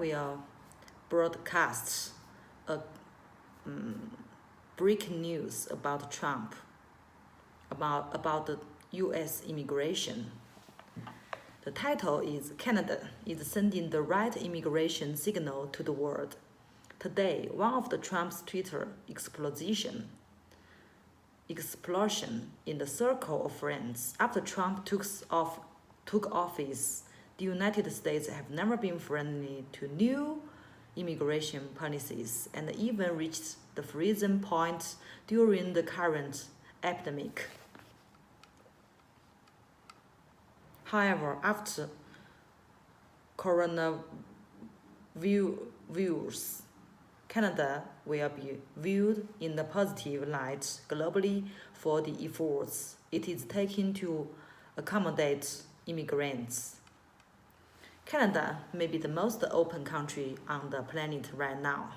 will broadcast a breaking news about Trump, about the U.S. immigration. The title is Canada is sending the right immigration signal to the world. Today, one of the Trump's Twitter explosion in the circle of friends after Trump took office. The United States have never been friendly to new immigration policies and even reached the freezing point during the current epidemic. However, after coronavirus, Canada will be viewed in a positive light globally for the efforts it is taking to accommodate immigrants. Canada may be the most open country on the planet right now.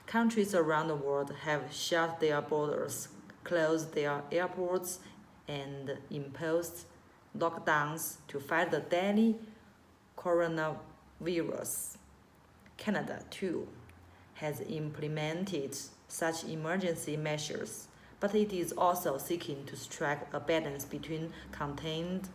Countries around the world have shut their borders, closed their airports, and imposed lockdowns to fight the deadly coronavirus. Canada, too, has implemented such emergency measures, but it is also seeking to strike a balance between contained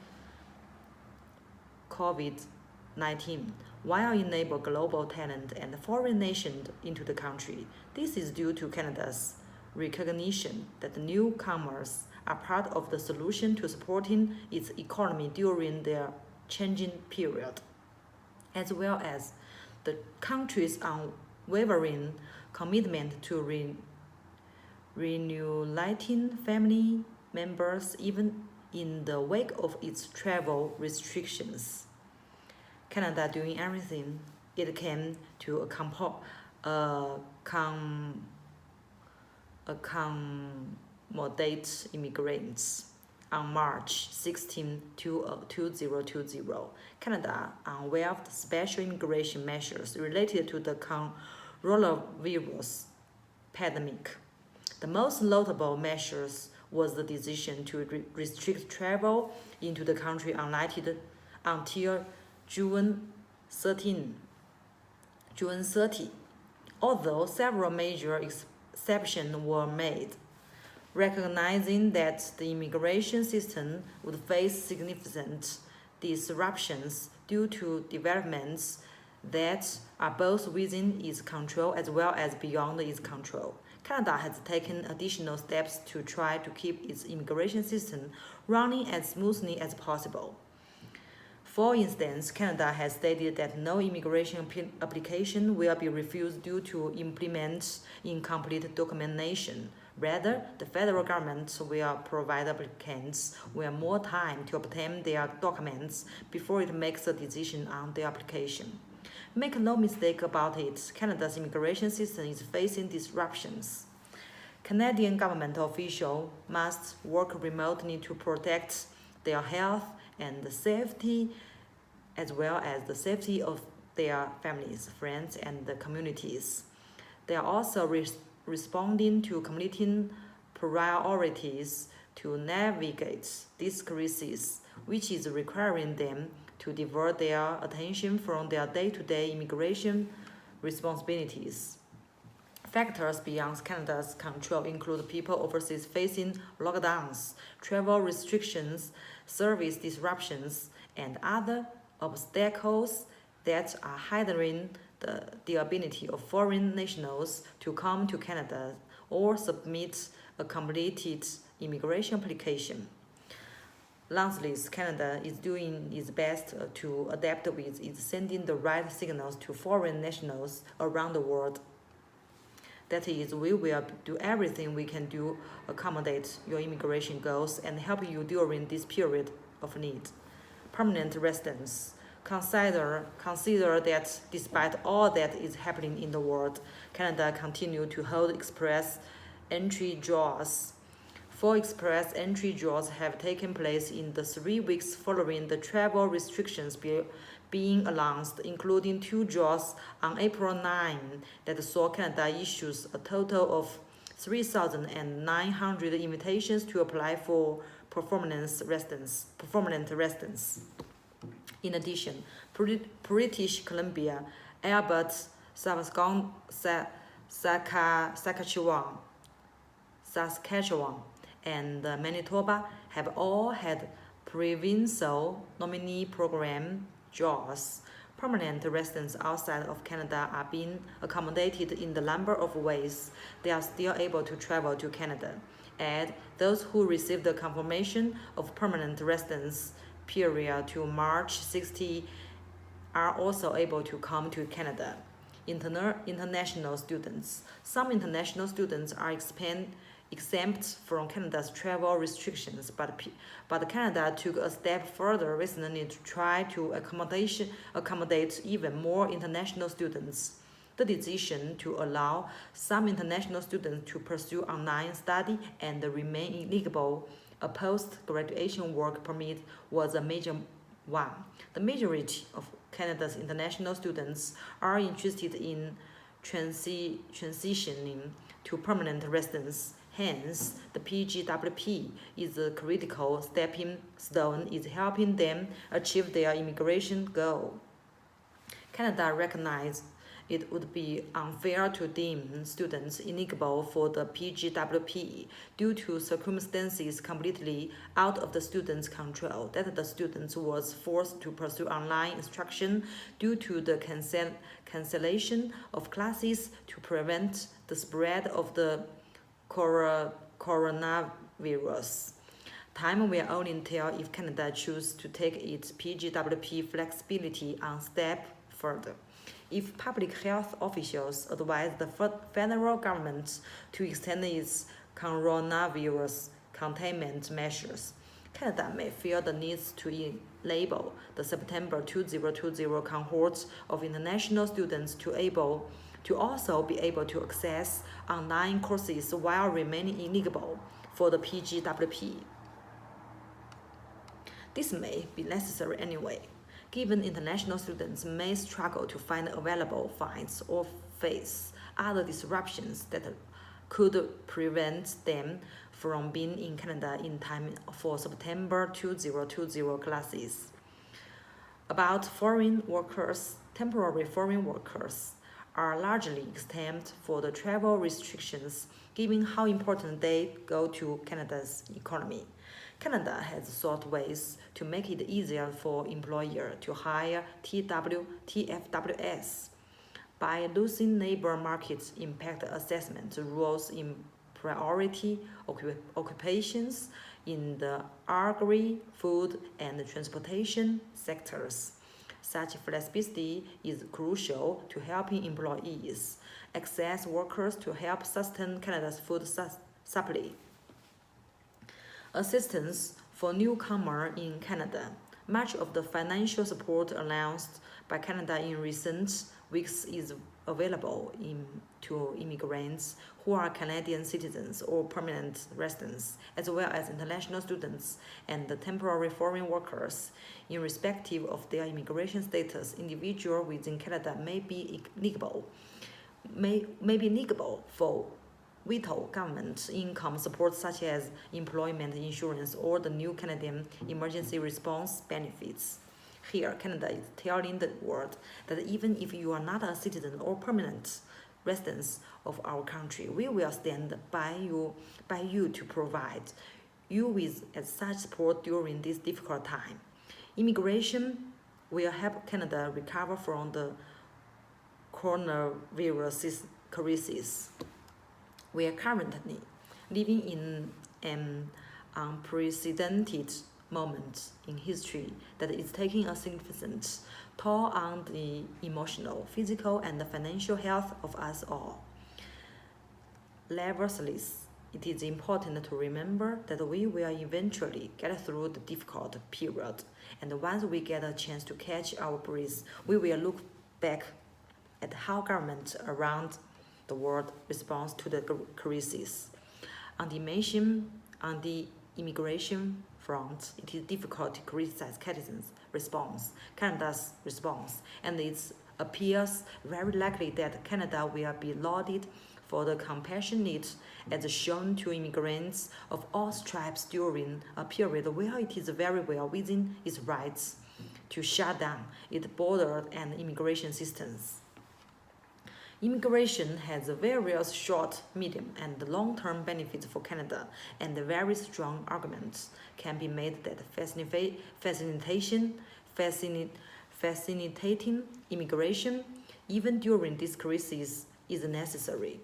COVID-19 while enable global talent and foreign nations into the country. This is due to Canada's recognition that newcomers are part of the solution to supporting its economy during their changing period, as well as the country's unwavering commitment to reuniting family members even in the wake of its travel restrictions. Canada doing everything it can to accommodate immigrants. On March 16, 2020, Canada unveiled special immigration measures related to the coronavirus pandemic. The most notable measures was the decision to restrict travel into the country until June 30. Although several major exceptions were made, recognizing that the immigration system would face significant disruptions due to developments that are both within its control as well as beyond its control. Canada has taken additional steps to try to keep its immigration system running as smoothly as possible. For instance, Canada has stated that no immigration application will be refused due to implement incomplete documentation. Rather, the federal government will provide applicants with more time to obtain their documents before it makes a decision on their application. Make no mistake about it, Canada's immigration system is facing disruptions. Canadian government officials must work remotely to protect their health and safety, as well as the safety of their families, friends, and the communities. They are also responding to competing priorities to navigate this crisis, which is requiring them to divert their attention from their day-to-day immigration responsibilities. Factors beyond Canada's control include people overseas facing lockdowns, travel restrictions, service disruptions, and other obstacles that are hindering the ability of foreign nationals to come to Canada or submit a completed immigration application. Nonetheless, Canada is doing its best to adapt with its sending the right signals to foreign nationals around the world. That is, we will do everything we can to accommodate your immigration goals and help you during this period of need. Permanent residents, consider that despite all that is happening in the world, Canada continues to hold express entry draws. 4 express entry draws have taken place in the 3 weeks following the travel restrictions being announced, including 2 draws on April 9 that saw Canada issues a total of 3,900 invitations to apply for permanent residence. In addition, British Columbia Albert, Saskatchewan, and Manitoba have all had provincial nominee program JOS. Permanent residents outside of Canada are being accommodated in the number of ways they are still able to travel to Canada. And those who received the confirmation of permanent residence period to March 60 are also able to come to Canada. International students. Some international students are exempt from Canada's travel restrictions, but Canada took a step further recently to try to accommodate even more international students. The decision to allow some international students to pursue online study and remain eligible a post-graduation work permit was a major one. The majority of Canada's international students are interested in transitioning to permanent residence. Hence, the PGWP is a critical stepping stone in helping them achieve their immigration goal. Canada recognized it would be unfair to deem students eligible for the PGWP due to circumstances completely out of the student's control, that the student was forced to pursue online instruction due to the cancellation of classes to prevent the spread of the coronavirus. Time will only tell if Canada chooses to take its PGWP flexibility a step further. If public health officials advise the federal government to extend its coronavirus containment measures, Canada may feel the need to enable the September 2020 cohort of international students to also be able to access online courses while remaining eligible for the PGWP. This may be necessary anyway, given international students may struggle to find available flights or face other disruptions that could prevent them from being in Canada in time for September 2020 classes. About foreign workers, temporary foreign workers are largely exempt for the travel restrictions, given how important they go to Canada's economy. Canada has sought ways to make it easier for employers to hire TFWS by losing labor market impact assessment rules in priority occupations in the agri, food, and transportation sectors. Such flexibility is crucial to helping employees access workers to help sustain Canada's food supply. Assistance for newcomers in Canada. Much of the financial support announced by Canada in recent weeks is available to immigrants who are Canadian citizens or permanent residents, as well as international students and temporary foreign workers. Irrespective of their immigration status, individuals within Canada may be eligible for vital government income support such as employment insurance or the new Canadian emergency response benefits. Here, Canada is telling the world that even if you are not a citizen or permanent resident of our country, we will stand by you to provide you with such support during this difficult time. Immigration will help Canada recover from the coronavirus crisis. We are currently living in an unprecedented moment in history that is taking a significant toll on the emotional, physical, and financial health of us all. Nevertheless, it is important to remember that we will eventually get through the difficult period, and once we get a chance to catch our breath, we will look back at how governments around the world responds to the crisis. On the immigration front, it is difficult to criticize Canada's response, and it appears very likely that Canada will be lauded for the compassionate as shown to immigrants of all stripes during a period where it is very well within its rights to shut down its border and immigration systems. Immigration has various short, medium, and long-term benefits for Canada, and very strong arguments can be made that facilitating immigration, even during this crisis, is necessary.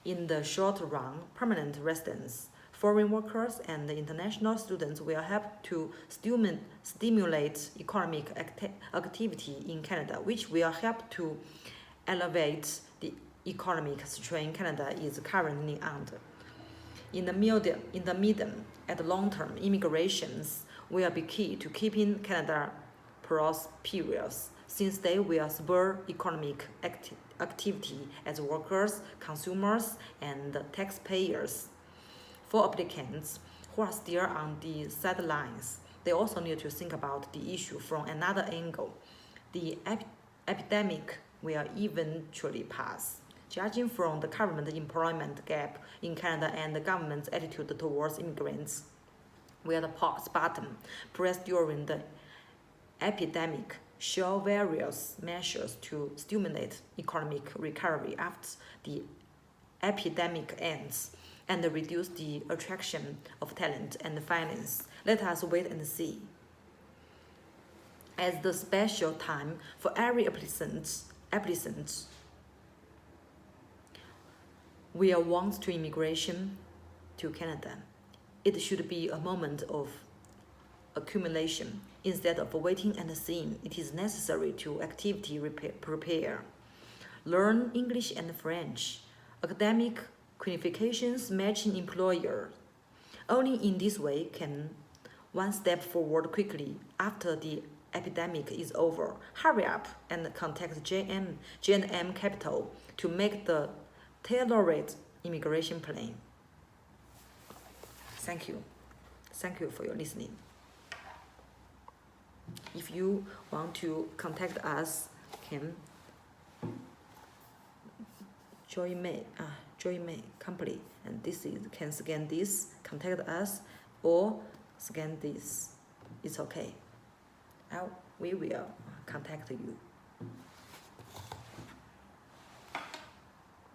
In the short run, permanent residents, foreign workers, and international students will help to stimulate economic activity in Canada, which will help to elevate the economic strain Canada is currently under. In the medium and long term, immigrations will be key to keeping Canada prosperous, since they will spur economic activity as workers, consumers, and taxpayers. For applicants who are still on the sidelines, they also need to think about the issue from another angle. The epidemic will eventually pass. Judging from the current employment gap in Canada and the government's attitude towards immigrants, where the pause button pressed during the epidemic show various measures to stimulate economic recovery after the epidemic ends and reduce the attraction of talent and finance. Let us wait and see. As the special time for every applicant will want to immigration to Canada, it should be a moment of accumulation. Instead of waiting and seeing, it is necessary to actively prepare. Learn English and French. Academic qualifications matching employer. Only in this way can one step forward quickly after the epidemic is over. Hurry up and contact J&M Capital to make the tailored immigration plan. Thank you. Thank you for your listening. If you want to contact us, can Joy May company, and this is can scan this, contact us, or scan this. It's okay. We will contact you.